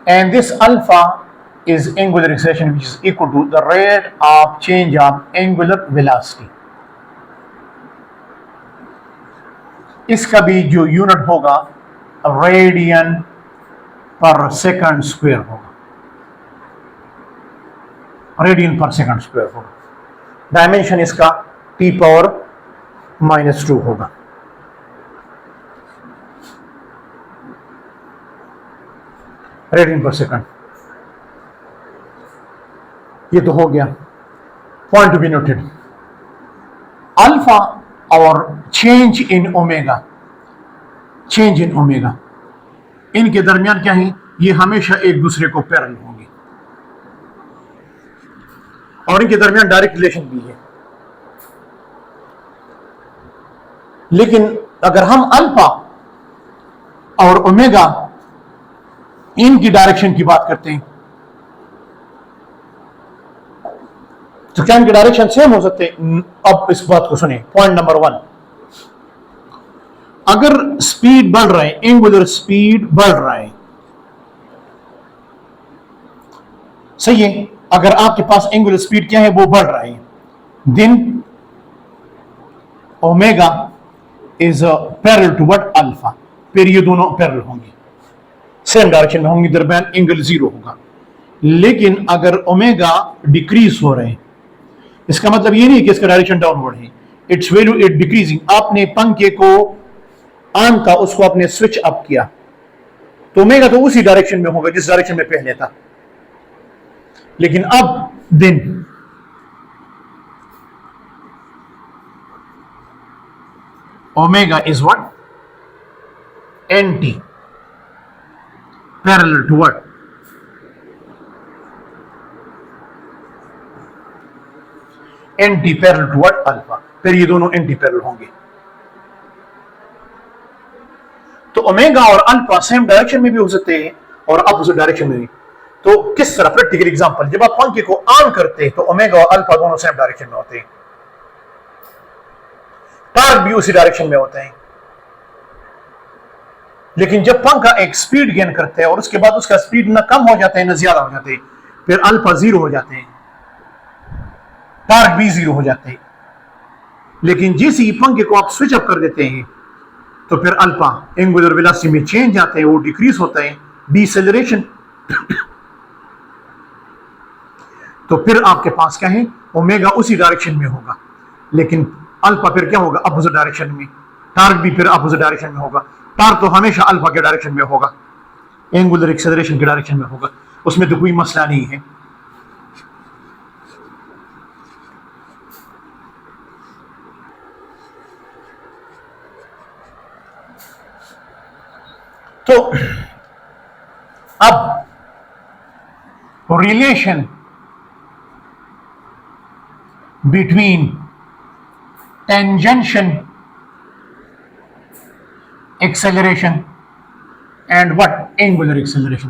and this alpha is angular acceleration which is equal to the rate of change of angular velocity। इसका भी जो यूनिट होगा रेडियन पर सेकंड स्क्वायर होगा, रेडियन पर सेकंड स्क्वायर होगा। डायमेंशन इसका T⁻⁻² होगा। Radian per second. ये तो हो गया। Point to be noted, alpha और change in omega, change in omega, इनके दरमियान क्या है, ये हमेशा एक दूसरे को पैरेलल होंगे और इनके दरमियान डायरेक्ट रिलेशन भी है। लेकिन अगर हम अल्फा और ओमेगा इनकी डायरेक्शन की बात करते हैं तो क्या इनके डायरेक्शन सेम हो सकते हैं? अब इस बात को सुने। पॉइंट नंबर 1, अगर स्पीड बढ़ रहा है, एंगुलर स्पीड बढ़ रहा है, सही है, अगर आपके पास एंगुलर स्पीड क्या है, वो बढ़ रहा है, then omega is parallel to what, alpha. फिर ये दोनों पैरेलल होंगे, सेम डायरेक्शन में होंगे, दरमियान एंगल 0 होगा। लेकिन अगर ओमेगा डिक्रीज हो रहे हैं, इसका मतलब ये नहीं कि इसका डायरेक्शन डाउनवर्ड है, इट्स वैल्यू इट डिक्रीजिंग। आपने पंखे को ऑन का, उसको आपने स्विच अप किया तो ओमेगा तो उसी डायरेक्शन में होगा जिस डायरेक्शन में पहले था। लेकिन अब then omega is what, anti parallel to what, anti parallel to what, alpha. फिर ये दोनों एंटी पैरेलल होंगे। तो ओमेगा और अल्फा सेम डायरेक्शन में भी हो सकते हैं और अपोजिट डायरेक्शन में भी। तो किस तरह? प्रैक्टिकल एग्जांपल, जब आप पंखे को ऑन करते हैं तो ओमेगा और अल्फा दोनों सेम डायरेक्शन में होते हैं, टॉर्क भी उसी डायरेक्शन में होते हैं। लेकिन जब पंखा एक स्पीड गेन करते हैं और उसके बाद उसका स्पीड ना कम हो जाता है ना ज्यादा हो जाते हैं, फिर अल्फा 0 हो जाते हैं, टॉर्क भी 0 हो जाते हैं। लेकिन जैसे ही पंखे को आप स्विच अप कर देते हैं तो फिर अल्फा एंगुलर वेलोसिटी में चेंज आते हैं, वो डिक्रीज होता है, डिसेलरेशन। तो फिर आपके पास क्या है, ओमेगा उसी डायरेक्शन में होगा, लेकिन अल्फा फिर क्या होगा, अपोजिट डायरेक्शन में। टार्क भी फिर अपोजिट डायरेक्शन में होगा। टार्क तो हमेशा अल्फा के डायरेक्शन में होगा, एंगुलर एक्सेलरेशन के डायरेक्शन में होगा, उसमें तो कोई मसला नहीं है। तो अब relation between tangential acceleration and what, angular acceleration.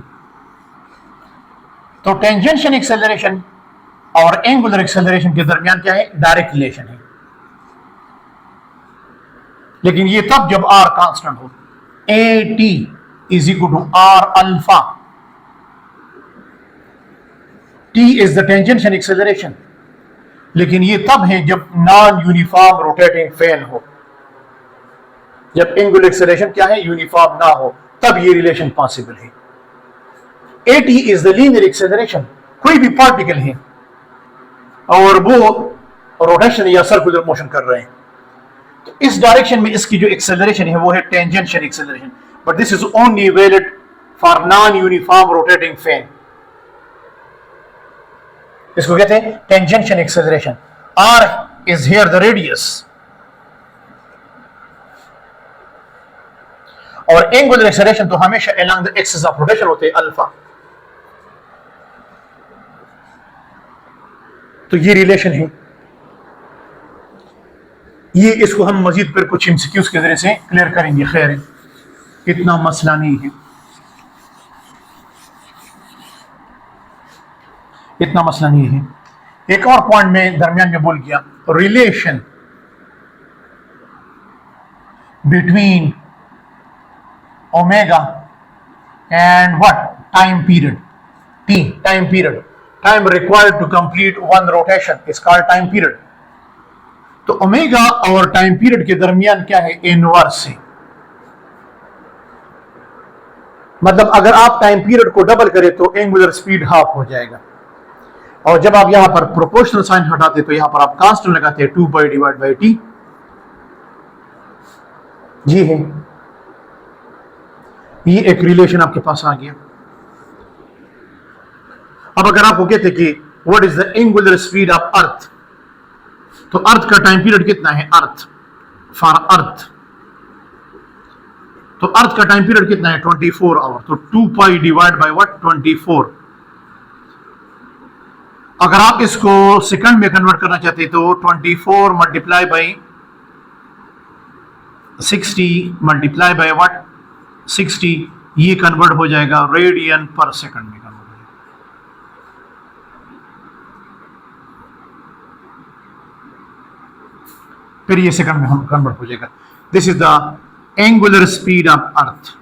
तो टेंजेंशियल एक्सेलरेशन और एंगुलर एक्सेलरेशन के दरमियान क्या है, डायरेक्ट रिलेशन है। लेकिन ये तब जब आर कांस्टेंट हो, A T is equal to R alpha. T is the tangential acceleration. लेकिन ये तब है जब नॉन यूनिफॉर्म रोटेटिंग फैन हो, जब एंगुलर एक्सेलरेशन क्या है, यूनिफॉर्म ना हो, तब ये रिलेशन पॉसिबल है। AT is the linear acceleration. कोई भी पार्टिकल है और वो रोटेशन या सर्कुलर मोशन कर रहे हैं, तो इस डायरेक्शन में इसकी जो एक्सेलरेशन है वो है tangential acceleration, but this is only valid for non uniform rotating fan. इसको कहते हैं tangential acceleration. R is here the radius, और एंगुलर एक्सेलरेशन तो हमेशा along the axis of rotation होते हैं, अल्फा। तो ये रिलेशन है, ये इसको हम मजीद पर कुछ एमसीक्यूज के जरिए से क्लियर करेंगे। खैर है, इतना मसला नहीं है, इतना मसला नहीं है। एक और पॉइंट में दरमियान में बोल गया, relation between omega and what, time period, T, time period, time required to complete one rotation is called time period. तो ओमेगा और टाइम पीरियड के दरमियान क्या है, इनवर्स है। मतलब अगर आप टाइम पीरियड को डबल करें तो एंगुलर स्पीड हाफ हो जाएगा, और जब आप यहां पर प्रोपोर्शनल साइन हटाते तो यहां पर आप कांस्टेंट लगाते हैं 2 पाई डिवाइड बाई टी। जी है, ये एक रिलेशन आपके पास आ गया। अब अगर आपको कहते कि what is the angular speed of अर्थ, तो अर्थ का टाइम पीरियड कितना है, अर्थ फॉर अर्थ, तो अर्थ का टाइम पीरियड कितना है 24 आवर, तो 2 पाई डिवाइड बाय व्हाट 24। अगर आप इसको सेकंड में कन्वर्ट करना चाहते हैं तो 24 multiply by 60 multiply by what 60, ये कन्वर्ट हो जाएगा रेडियन पर सेकंड में कन्वर्ट हो जाएगा। फिर ये सेकंड में हम कन्वर्ट हो जाएगा। This is the angular speed of Earth.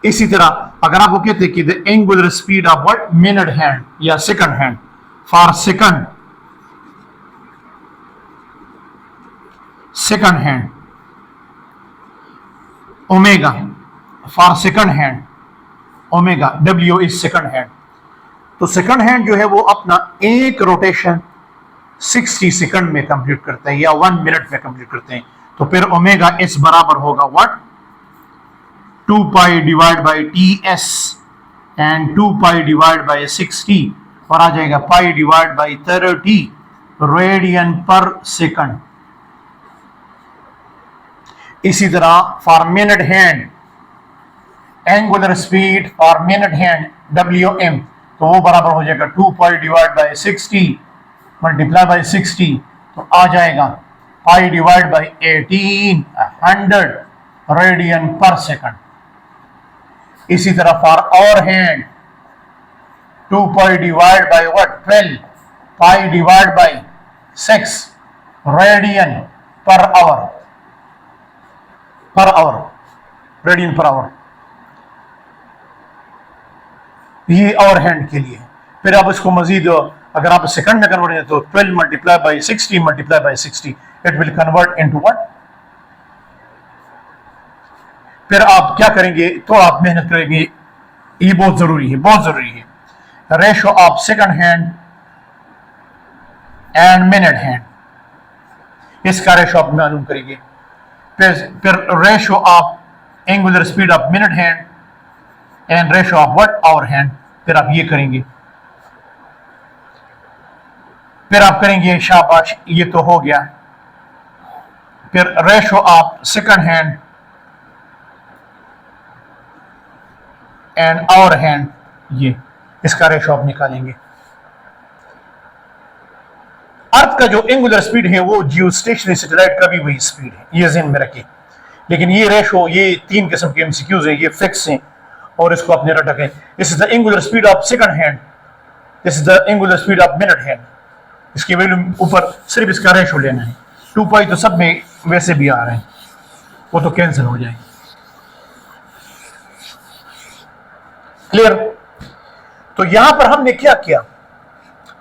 इसी तरह अगर आपको कहते हैं कि the angular speed of what minute hand या second hand, for second hand omega, for second hand omega, W is second hand. तो सेकंड हैंड जो है वो अपना एक रोटेशन 60 सेकंड में कंप्लीट करते हैं या 1 मिनट में कंप्लीट करते हैं, तो फिर ओमेगा एस बराबर होगा what 2 pi divide by T s and 2 pi divide by 60 और आ जाएगा pi divide by 30 radian per second. इसी तरह for minute hand angular speed for minute hand WM, तो वो बराबर हो जाएगा 2 pi divide by 60 multiply by 60, तो आ जाएगा pi divide by 1800 radian per second. इसी तरह for hour hand 2 pi divide by what 12 pi divide by 6 radian per hour, radian per hour, ये आवर हैंड के लिए। फिर आप इसको मजीद अगर आप सेकंड में कन्वर्ट करें तो 12 multiply by 60 multiply by 60 it will convert into what. फिर आप क्या करेंगे, तो आप मेहनत करेंगे, ये बहुत जरूरी है, बहुत जरूरी है। Ratio of second hand and minute hand, इसका रेशो आप मालूम करेंगे। फिर ratio of angular speed of minute hand and ratio of what hour hand, फिर आप ये करेंगे। फिर आप करेंगे, शाबाश, ये तो हो गया। फिर ratio of second hand and hour hand, ये इसका रेशो आप निकालेंगे। अर्थ का जो एंगुलर स्पीड है वो जियोस्टेशनरी सैटेलाइट का भी वही स्पीड है, ये ज़हन में रखिए। लेकिन ये रेशो, ये 3 किस्म के एमसीक्यूज हैं, ये फिक्स हैं और इसको अपने रट रखें। This is the angular speed of second hand, this is the angular speed of minute hand. इसकी वैल्यू ऊपर सिर्फ इसका रेशो लेना है। 2 पाई तो सब में वैसे भी आ रहे हैं, वो तो कैंसिल हो जाएंगे। क्लियर? तो यहां पर हमने क्या किया,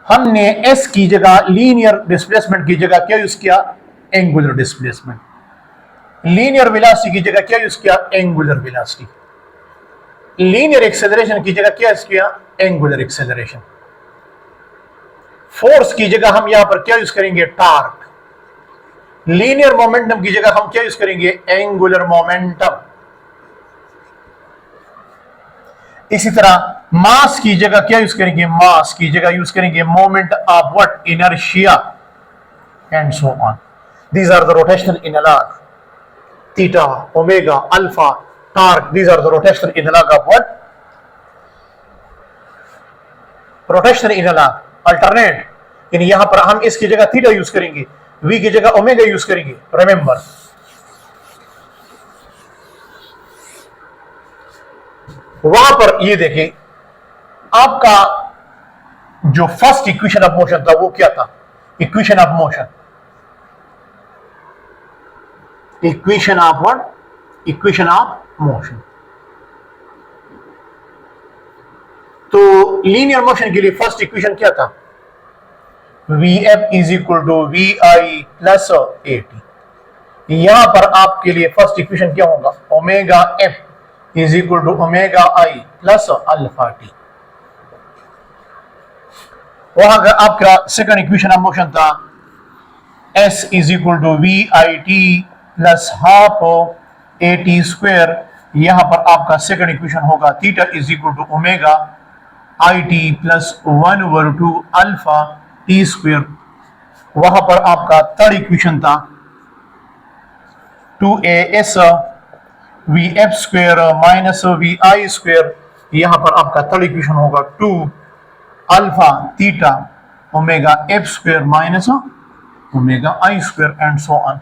हमने एस की जगह लीनियर डिस्प्लेसमेंट की जगह क्या यूज किया, एंगुलर डिस्प्लेसमेंट। लीनियर वेलोसिटी की जगह क्या यूज किया, एंगुलर वेलोसिटी। लीनियर एक्सेलरेशन की जगह क्या यूज किया, एंगुलर एक्सेलरेशन। फोर्स की जगह हम यहां पर क्या यूज करेंगे, टॉर्क। लीनियर मोमेंटम की जगह हम क्या यूज करेंगे, एंगुलर मोमेंटम। इसी तरह मास की जगह क्या यूज करेंगे, मास की जगह यूज करेंगे moment of what, inertia and so on. These are the rotational analog, theta, omega, alpha, torque, these are the rotational analog of what, rotational analog. Alternate, यानी यहां पर हम इसकी जगह थीटा यूज करेंगे, वी की जगह ओमेगा यूज करेंगे। रिमेंबर, वहां पर ये देखें, आपका जो फर्स्ट इक्वेशन ऑफ मोशन था वो क्या था, equation of motion, equation of what, equation of motion. तो लीनियर मोशन के लिए फर्स्ट इक्वेशन क्या था, Vf is equal to VI plus AT। यहां पर आपके लिए फर्स्ट इक्वेशन क्या होगा, omega f is equal to omega i plus alpha t. वहां का आपका सेकंड इक्वेशन ऑफ मोशन था S is equal to VIT plus half AT square यहां पर आपका सेकंड इक्वेशन होगा theta is equal to omega i t plus 1/2 alpha t square. वहां पर आपका थर्ड इक्वेशन था 2as v f square minus v i square. यहां पर आपका थर्ड इक्वेशन होगा 2 alpha theta omega f square minus omega i square and so on.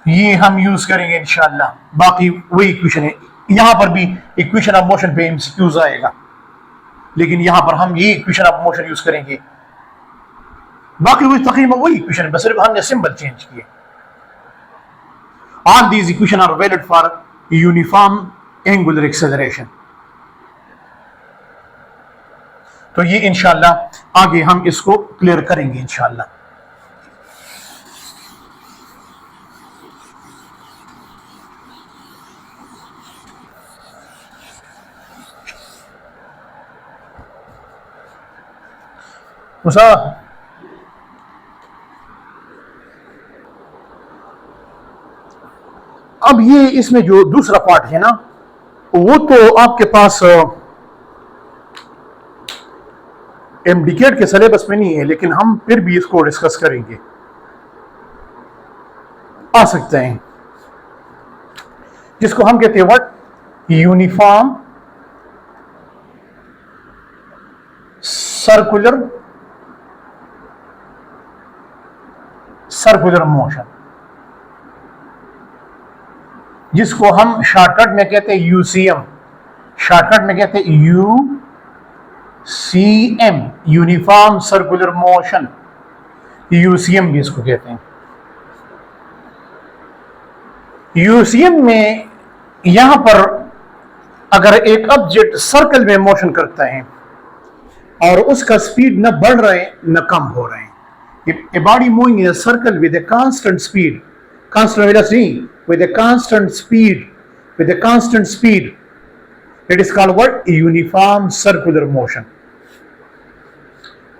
ये हम यूज करेंगे इंशाल्लाह। बाकी वही इक्वेशन है, यहां पर भी इक्वेशन ऑफ मोशन पे एमसीक्यूज आएगा, लेकिन यहां पर हम ये इक्वेशन ऑफ मोशन यूज करेंगे। बाकी वही तकरीबन वही इक्वेशन है, बस सिर्फ हमने सिंबल चेंज किए। All these equations are valid for uniform angular acceleration. तो ये इंशाल्लाह आगे हम इसको क्लियर करेंगे इंशाल्लाह। मुसा अब ये इसमें जो दूसरा पार्ट है ना, वो तो आपके पास एमडीकेड के सिलेबस में नहीं है, लेकिन हम फिर भी इसको डिस्कस करेंगे, आ सकते हैं, जिसको हम कहते हैं व्हाट, यूनिफॉर्म सर्कुलर मोशन, जिसको हम शॉर्टकट में कहते हैं यूसीएम, शॉर्टकट में कहते हैं UCM, uniform circular motion, UCM भी इसको कहते हैं। यूसीएम में यहां पर अगर एक ऑब्जेक्ट सर्कल में मोशन करता है और उसका स्पीड न बढ़ रहा है न कम हो रहा है, a body moving in a circle with a constant speed, constant velocity, with a constant speed, it is called what? Uniform circular motion.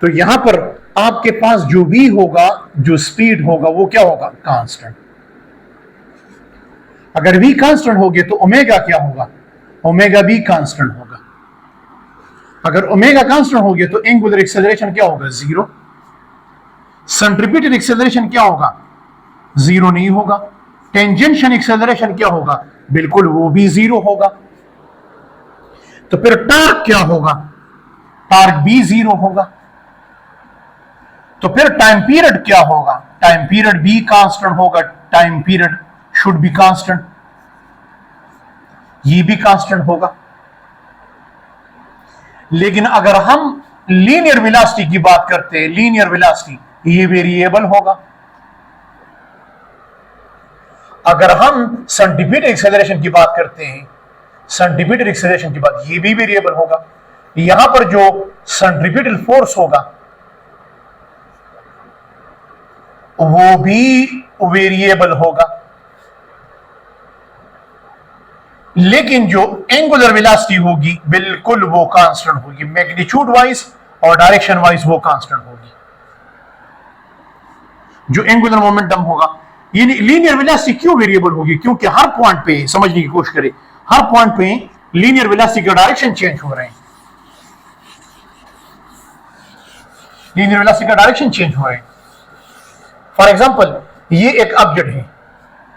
तो यहां पर आपके पास जो v होगा, जो स्पीड होगा, वो क्या होगा? कांस्टेंट। अगर v कांस्टेंट हो गया तो ओमेगा क्या होगा? ओमेगा भी कांस्टेंट होगा। अगर ओमेगा कांस्टेंट हो गया तो एंगुलर एक्सेलरेशन क्या होगा? जीरो। सेंट्रीपिटल एक्सेलरेशन क्या होगा? जीरो नहीं होगा। टेंजेंशियल एक्सेलरेशन क्या होगा? बिल्कुल वो भी जीरो होगा। तो फिर टॉर्क क्या होगा? टॉर्क भी जीरो होगा। तो फिर टाइम पीरियड क्या होगा? टाइम पीरियड भी कांस्टेंट होगा। Time period should be constant, ये भी कांस्टेंट होगा। लेकिन अगर हम लीनियर वेलोसिटी की बात करते हैं, लीनियर वेलोसिटी, ये वेरिएबल होगा। अगर हम सेंटीमीटर एक्सेलरेशन की बात करते हैं, सेंटीमीटर एक्सेलरेशन की बात, ये भी वेरिएबल होगा। यहां पर जो सेंट्रीपिटल फोर्स होगा वो भी वेरिएबल होगा। लेकिन जो एंगुलर वेलोसिटी होगी बिल्कुल वो कांस्टेंट होगी, मैग्नीट्यूड वाइज और डायरेक्शन वाइज वो कांस्टेंट होगी। जो एंगुलर मोमेंटम होगा, ये लीनियर वेलोसिटी क्यों वेरिएबल होगी? क्योंकि हर पॉइंट पे, समझने की कोशिश करें, हर पॉइंट पे लीनियर वेलोसिटी का डायरेक्शन चेंज हो रहे हैं, लीनियर वेलोसिटी का डायरेक्शन चेंज हो रहे हैं। फॉर एग्जांपल, ये एक ऑब्जेक्ट है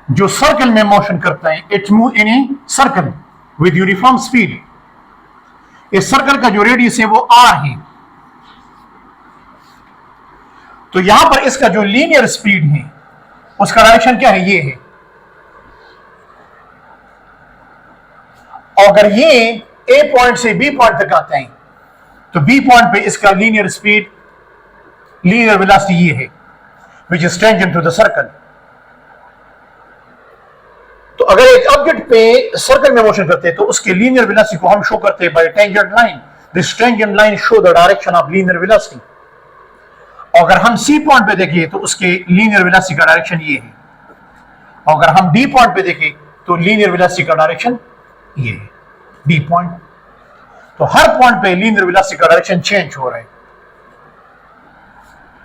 जो सर्कल में मोशन करता है, it move in a circle with uniform speed. इस सर्कल का जो रेडियस है वो आर है। तो यहां पर इसका जो लीनियर स्पीड है उसका डायरेक्शन क्या है? ये है। अगर ये ए पॉइंट से बी पॉइंट तक आता है तो बी पॉइंट पे इसका लीनियर स्पीड, लीनियर वेलोसिटी ये है, which is tangent to the circle. तो अगर एक ऑब्जेक्ट पे सर्कल में मोशन करते हैं तो उसके लीनियर वेलोसिटी को हम शो करते हैं bye tangent line. This tangent line show the direction of linear velocity. अगर हम सी पॉइंट पे देखें तो उसके लीनियर वेलोसिटी का डायरेक्शन ये है। अगर हम डी पॉइंट पे देखें तो लीनियर वेलोसिटी का डायरेक्शन ये है, डी पॉइंट। तो हर पॉइंट पे लीनियर वेलोसिटी का डायरेक्शन चेंज हो रहा है।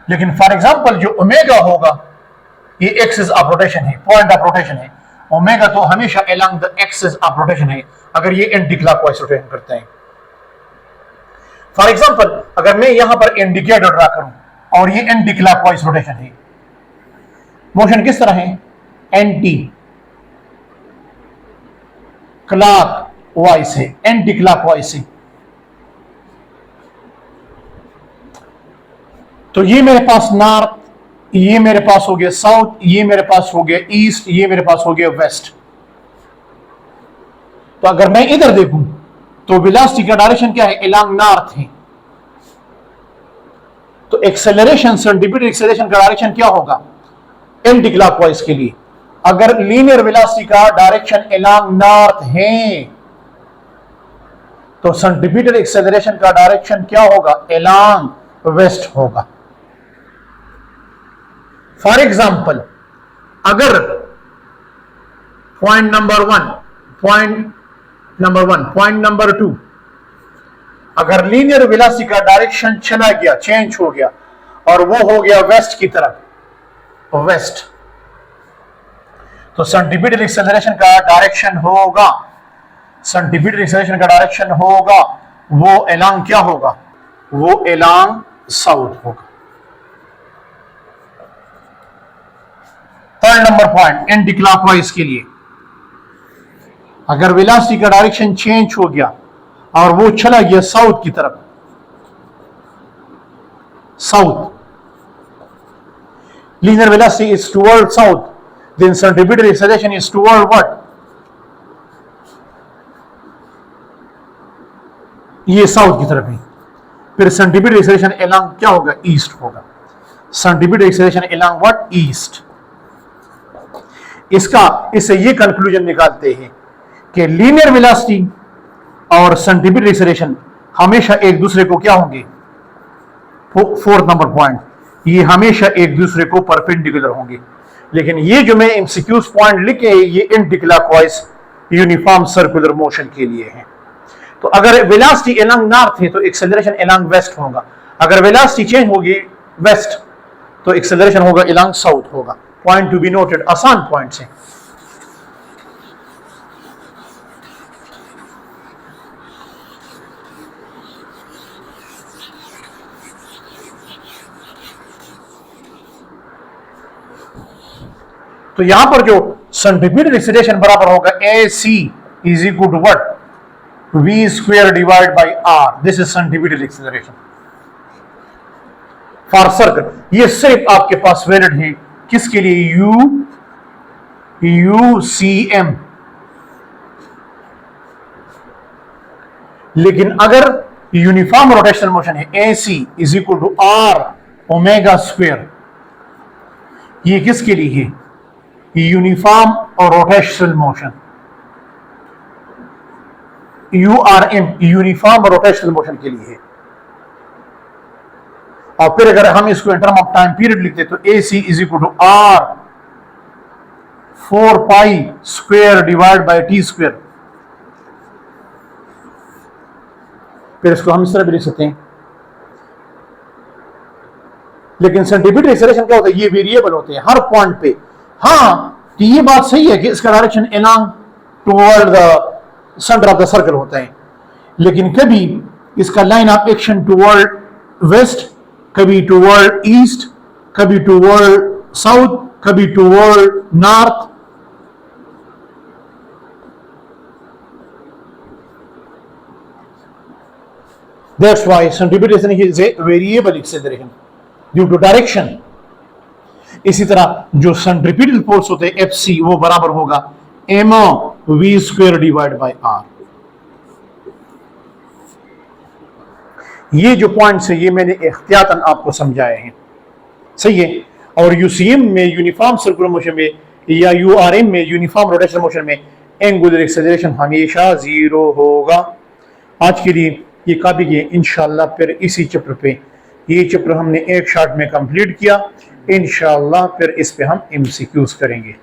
लेकिन फॉर एग्जांपल जो ओमेगा होगा, ये एक्सिस ऑफ रोटेशन है, पॉइंट ऑफ रोटेशन है। ओमेगा तो हमेशा along the axis of rotation है अगर ये एंटी क्लॉकवाइज रोटेशन करते हैं। फॉर एग्जांपल अगर मैं यहां पर इंडिकेटर ड्रा करूं और ये एंटी क्लॉकवाइज रोटेशन है, मोशन किस तरह है, एंटी क्लॉकवाइज है, एंटी क्लॉकवाइज है। तो ये मेरे पास नॉर्थ, ये मेरे पास हो गया साउथ, ये मेरे पास हो गया ईस्ट, ये मेरे पास हो गया वेस्ट। तो अगर मैं इधर देखूं तो वेलोसिटी का डायरेक्शन क्या है, अलोंग नॉर्थ है। तो एक्सेलरेशन, सेंटीपीटल एक्सेलरेशन का डायरेक्शन क्या होगा, एंटी क्लॉकवाइज के लिए। अगर लीनियर वेलोसिटी का डायरेक्शन अलोंग नॉर्थ है तो सेंटीपीटल एक्सेलरेशन का डायरेक्शन क्या होगा, अलोंग वेस्ट होगा। फॉर एग्जाम्पल अगर पॉइंट नंबर 2 अगर लीनियर वेलोसिटी का डायरेक्शन चला गया, चेंज हो गया और वो हो गया वेस्ट की तरफ, वेस्ट, तो सेंटीपीटल एक्सेलरेशन का डायरेक्शन होगा, सेंटीपीटल एक्सेलरेशन का डायरेक्शन होगा वो अलोंग क्या होगा, वो अलोंग साउथ होगा। Third number point anti clockwise के लिए, अगर वेलोसिटी का डायरेक्शन चेंज हो गया और वो चला गया साउथ की तरफ, south, linear velocity is toward south, then centripetal acceleration is toward what, ये साउथ की तरफ है, फिर सेंटीपीटल एक्सेलरेशन अलोंग क्या होगा, ईस्ट होगा। Centripetal acceleration along what, east. इससे ये कंक्लूजन निकालते हैं कि लीनियर वेलोसिटी और सेंटीपीटल एक्सेलरेशन हमेशा एक दूसरे को क्या होंगे, फोर्थ नंबर पॉइंट, ये हमेशा एक दूसरे को परपेंडिकुलर होंगे। लेकिन ये जो मैं एमसीक्यूज पॉइंट लिखे हैं ये anti clockwise uniform circular motion के लिए है। तो अगर वेलोसिटी अलोंग नॉर्थ है तो एक्सेलरेशन अलोंग वेस्ट होगा, अगर वेलोसिटी चेंज होगी वेस्ट तो एक्सेलरेशन होगा अलोंग साउथ होगा। पॉइंट टू बी नोटेड, आसान पॉइंट्स हैं। तो यहां पर जो सेंटीपीटल एक्सेलरेशन बराबर होगा AC is equal to what, V square divide by R, this is centripetal acceleration for circle. ये सिर्फ आपके पास वैलिड है किसके लिए, UCM। लेकिन अगर यूनिफॉर्म रोटेशनल मोशन है AC is equal to R omega square, ये किसके लिए है, यूनिफॉर्म और रोटेशनल मोशन, URM यूनिफॉर्म और रोटेशनल मोशन के लिए है। और फिर अगर हम इसको in term of time period लिखते तो AC is equal to R 4 pi square divide by T square. फिर इसको हम इस तरह भी लिख सकते हैं। लेकिन सेंटीपीटल एक्सेलरेशन क्या होता है, ये वेरिएबल होते हैं हर पॉइंट पे। हाँ, तो ये बात सही है कि इसका direction along toward the centre of the circle होता है, लेकिन कभी इसका line of action toward west, कभी टुवर्ड ईस्ट, कभी टुवर्ड साउथ, कभी toward north. That's why centripetal acceleration is a variable acceleration due to direction. इसी तरह जो सेंट्रीपिटल फोर्स होते हैं FC वो बराबर होगा mv square divide by R। ये जो पॉइंट्स है ये मैंने एहतियातन आपको समझाए हैं, सही है। और UCM में यूनिफॉर्म सर्कुलर मोशन में या URM में यूनिफॉर्म रोटेशनल मोशन में एंगुलर एक्सेलरेशन हमेशा 0 होगा। आज के लिए ये काफी है, इंशाल्लाह फिर इसी चैप्टर पे, ये चैप्टर हमने एक शॉट में कंप्लीट किया, इंशाल्लाह फिर इस पे हम MCQs करेंगे।